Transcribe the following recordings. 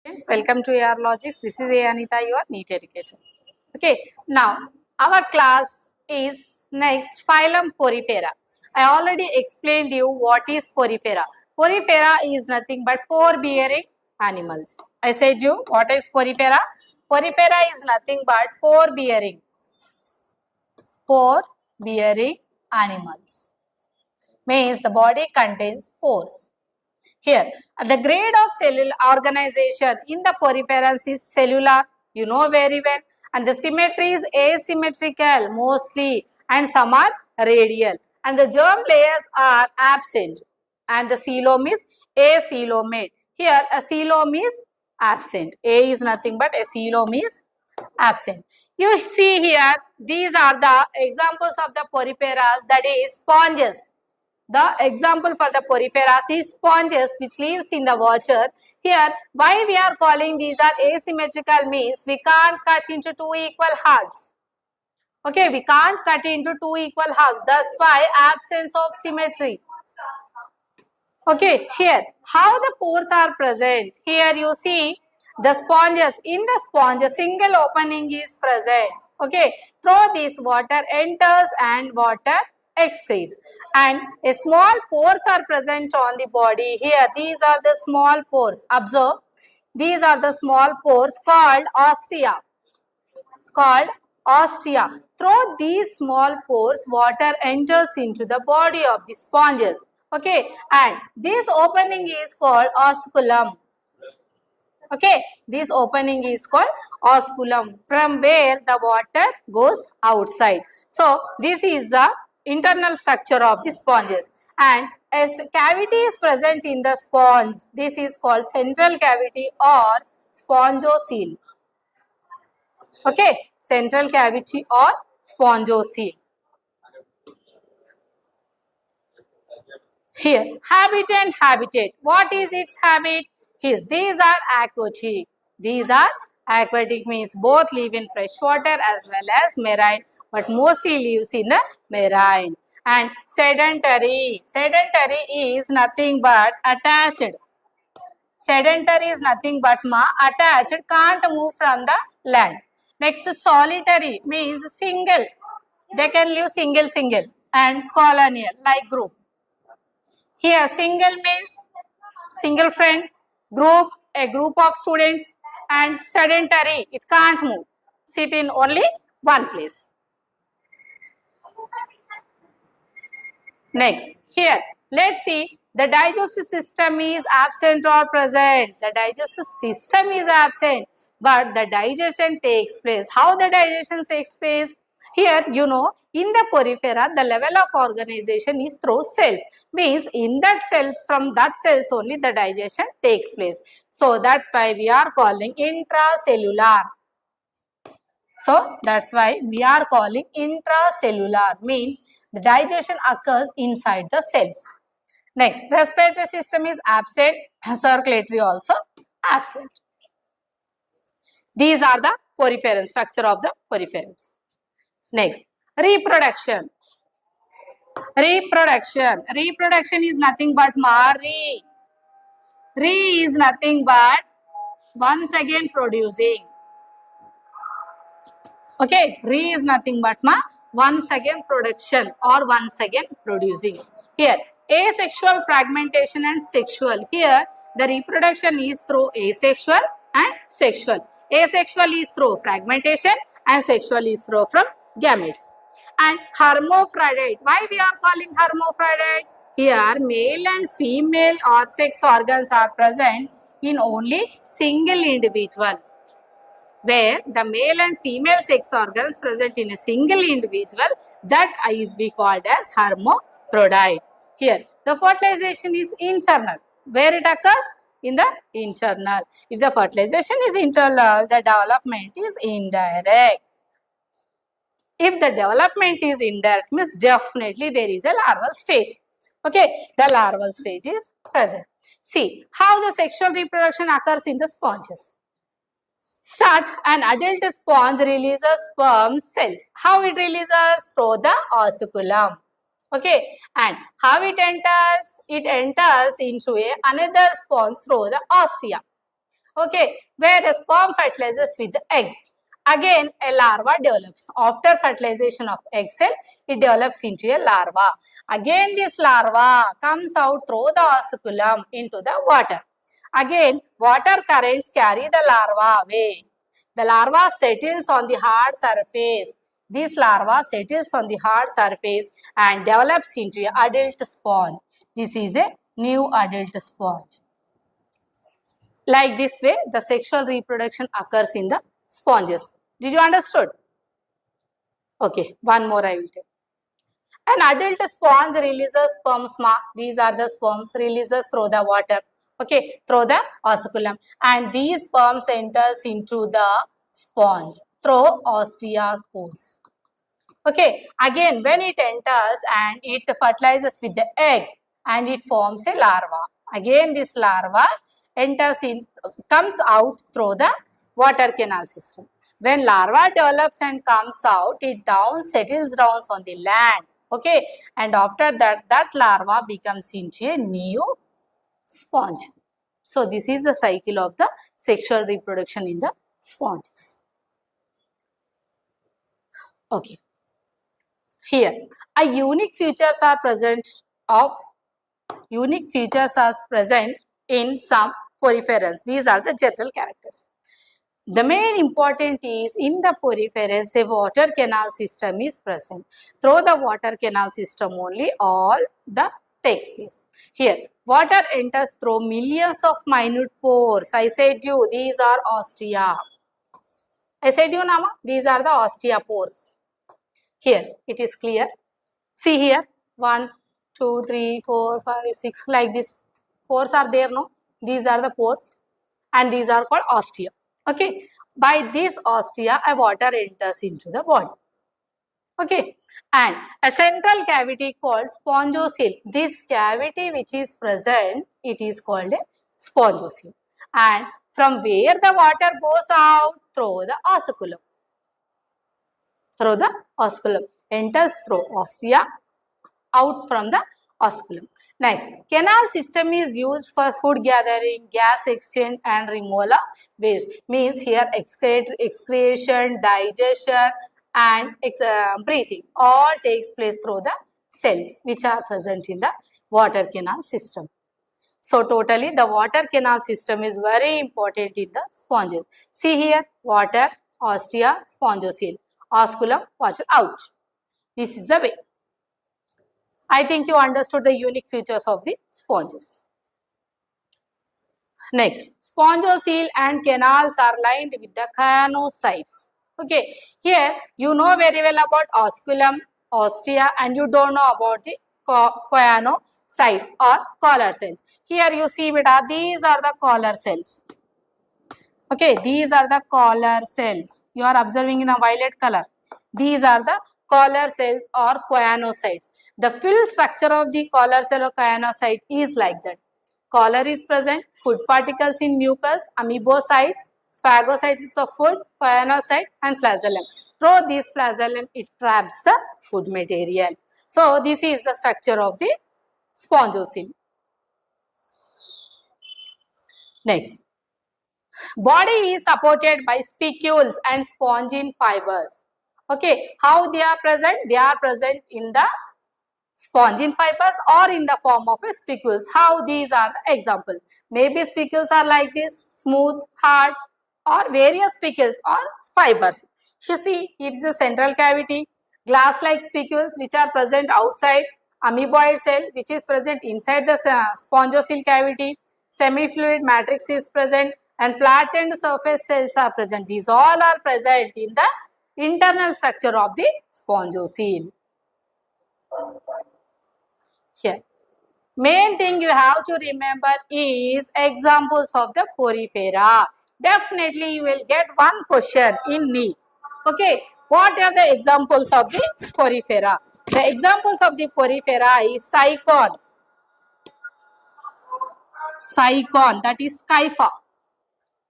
Friends, welcome to AR Logics. This is A. Anita, your NEET educator. Okay, now our class is next phylum Porifera. I already explained you what is Porifera. Porifera is nothing but pore-bearing animals. I said you what is Porifera? Porifera is nothing but pore-bearing animals. Means the body contains pores. Here, the grade of cellular organization in the poriferans is cellular, you know very well, and the symmetry is asymmetrical mostly, and some are radial, and the germ layers are absent, and the coelom is acoelomate. Here, a coelom is absent. A is nothing but a coelom is absent. You see here, these are the examples of the poriferas, that is sponges. The example for the poriferas is sponges which lives in the water. Here, why we are calling these are asymmetrical means we can't cut into two equal halves. Okay, we can't cut into two equal halves. That's why absence of symmetry. Okay, here, how the pores are present. Here you see the sponges. In the sponge, a single opening is present. Okay, through this water enters and water excretes. And a small pores are present on the body. Here, these are the small pores. Observe, these are the small pores called ostia. Through these small pores, water enters into the body of the sponges. Okay, and this opening is called osculum. Okay, this opening is called osculum, from where the water goes outside. So, this is the internal structure of the sponges. And as cavity is present in the sponge, this is called central cavity or spongocele. Okay, central cavity or spongocele. Here, habit and habitat. What is its habit? These are aquatic. These are aquatic means both live in fresh water as well as marine, but mostly lives in the marine. And sedentary. Sedentary is nothing but attached. Sedentary is nothing but attached, can't move from the land. Next, solitary means single. They can live single and colonial like group. Here, single means single friend, group, a group of students, and sedentary, it can't move, sit in only one place. Next, here, let's see, the digestive system is absent or present. The digestive system is absent, but the digestion takes place. How the digestion takes place? Here, you know, in the porifera, the level of organization is through cells. Means in that cells, from that cells only the digestion takes place. So, that's why we are calling intracellular. So, that's why we are calling intracellular, means the digestion occurs inside the cells. Next, respiratory system is absent, circulatory also absent. These are the poriferans, structure of the poriferans. Next, reproduction. Reproduction is nothing but re is nothing but once again producing. Okay, re is nothing but once again production or once again producing. Here, asexual fragmentation and sexual. Here, the reproduction is through asexual and sexual. Asexual is through fragmentation and sexual is through from gametes. And hermaphrodite. Why we are calling hermaphrodite? Here, male and female or sex organs are present in only single individual, where the male and female sex organs present in a single individual, that is we called as hermaphrodite. Here, the fertilization is internal. Where it occurs? In the internal. If the fertilization is internal, the development is indirect. If the development is indirect, means definitely there is a larval stage. Okay, the larval stage is present. See how the sexual reproduction occurs in the sponges. Start, an adult sponge releases sperm cells. How it releases? Through the ossiculum. Okay, and how it enters? It enters into another sponge through the ostia. Okay, where the sperm fertilizes with the egg. Again, a larva develops. After fertilization of egg cell, it develops into a larva. Again, this larva comes out through the osculum into the water. Again, water currents carry the larva away. The larva settles on the hard surface. This larva settles on the hard surface and develops into an adult sponge. This is a new adult sponge. Like this way, the sexual reproduction occurs in the sponges. Did you understood? Okay, one more I will tell. An adult sponge releases sperms. These are the sperms releases through the water. Okay, through the osculum. And these sperms enters into the sponge through osteospores. Okay, again when it enters and it fertilizes with the egg and it forms a larva. Again this larva comes out through the water canal system. When larva develops and comes out, it settles down on the land. Okay, and after that, that larva becomes into a new sponge. So this is the cycle of the sexual reproduction in the sponges. Okay. Here, a unique features are present in some poriferans. These are the general characters. The main important is in the poriferans, a water canal system is present. Through the water canal system only all the takes place. Here, water enters through millions of minute pores. I said you, these are ostia. I said you, Nama, these are the ostia pores. Here, it is clear. See here, 1, 2, 3, 4, 5, 6, like this. Pores are there, no? These are the pores and these are called ostia. Okay, by this ostia, a water enters into the body. Okay, and a central cavity called spongocoel. This cavity which is present, it is called a spongocoel. And from where the water goes out? Through the osculum. Through the osculum. Enters through ostia, out from the osculum. Next, canal system is used for food gathering, gas exchange and removal of waste. Means here excretion, digestion and breathing all takes place through the cells which are present in the water canal system. So totally the water canal system is very important in the sponges. See here, water, ostia, spongocoel, osculum, water out. This is the way. I think you understood the unique features of the sponges. Next, spongocoel and canals are lined with the choanocytes. Okay, here you know very well about osculum, ostia, and you don't know about the choanocytes or collar cells. Here you see, beta, these are the collar cells. Okay, these are the collar cells. You are observing in a violet color. These are the collar cells or choanocytes. The fill structure of the collar cell or choanocyte is like that. Collar is present, food particles in mucus, amoebocytes, phagocytes of food, choanocyte and flagellum. Through this flagellum, it traps the food material. So, this is the structure of the spongocoel. Next. Body is supported by spicules and spongin fibers. Okay, how they are present? They are present in the spongin fibers or in the form of a spicules. How these are the example? Maybe spicules are like this, smooth, hard, or various spicules or fibers. You see, it is a central cavity, glass-like spicules which are present outside, amoeboid cell which is present inside the spongocoel cavity, semi-fluid matrix is present, and flattened surface cells are present. These all are present in the internal structure of the spongocoel. Here, main thing you have to remember is examples of the porifera. Definitely you will get one question in NEET. Okay, what are the examples of the porifera? The examples of the porifera is cycon, that is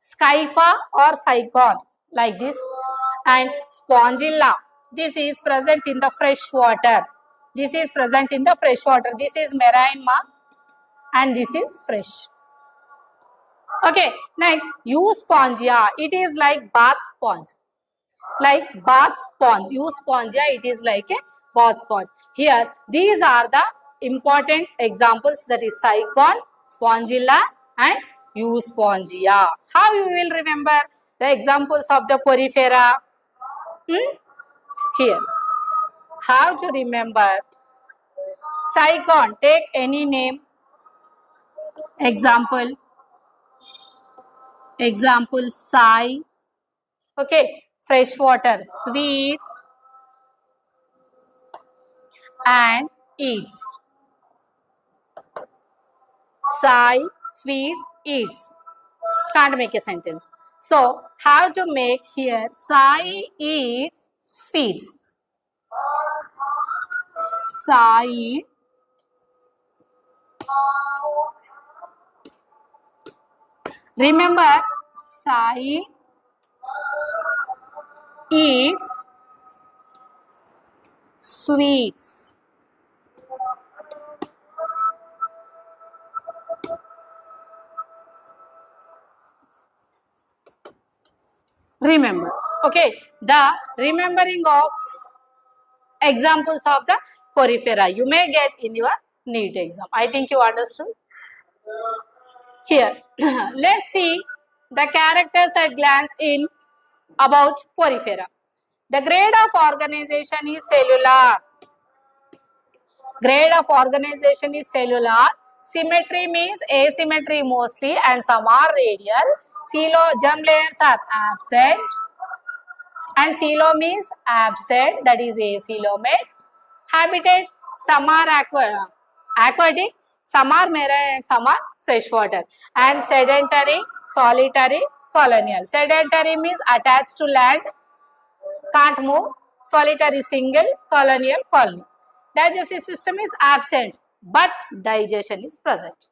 Scypha or cycon like this, and spongilla. This is present in the fresh water. This is present in the fresh water. This is marine and this is fresh. Okay, next Euspongia. It is like bath sponge. Like bath sponge. Euspongia, it is like a bath sponge. Here, these are the important examples, that is Cycon, Spongilla and Euspongia. How you will remember the examples of the porifera? Here, how to remember? Cycon, take any name. Example, Cy. Okay, freshwater, sweets and eats. Cy, sweets, eats. Can't make a sentence. So, how to make here? Cy eats sweets. Cy remember, Cy eats sweets. Remember. Okay, the remembering of examples of the porifera you may get in your NEET exam. I think you understood. Here, let's see the characters at glance in about porifera. The grade of organization is cellular. Grade of organization is cellular. Symmetry means asymmetry mostly and some are radial. Germ layers are absent and coelom is absent, that is acoelomate. Habitat, some are aquatic, some are marine and some are freshwater. And sedentary, solitary, colonial. Sedentary means attached to land, can't move. Solitary, single, colonial, colony. Digestive system is absent, but digestion is present.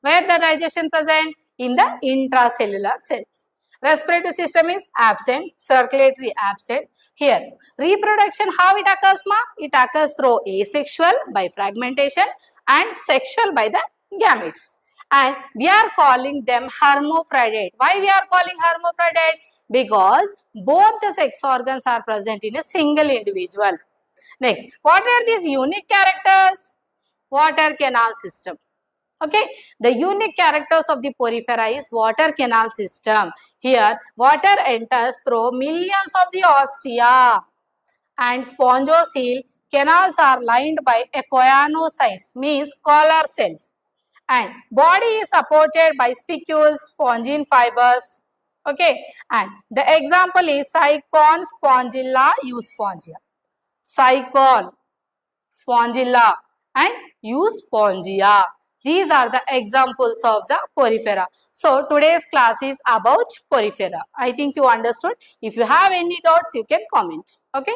Where the digestion present? In the intracellular cells. Respiratory system is absent, circulatory absent. Here, reproduction, how it occurs, ma? It occurs through asexual by fragmentation and sexual by the gametes. And we are calling them hermaphrodite. Why we are calling hermaphrodite? Because both the sex organs are present in a single individual. Next, what are these unique characters? Water canal system. Okay, the unique characters of the porifera is water canal system. Here, water enters through millions of the ostia and spongocoel canals are lined by echoanocytes, means collar cells. And body is supported by spicules, spongin fibers. Okay, and the example is Cycon, Spongilla, Euspongia. Cycon, Spongilla and Euspongia. These are the examples of the porifera. So today's class is about porifera. I think you understood. If you have any doubts, you can comment. Okay.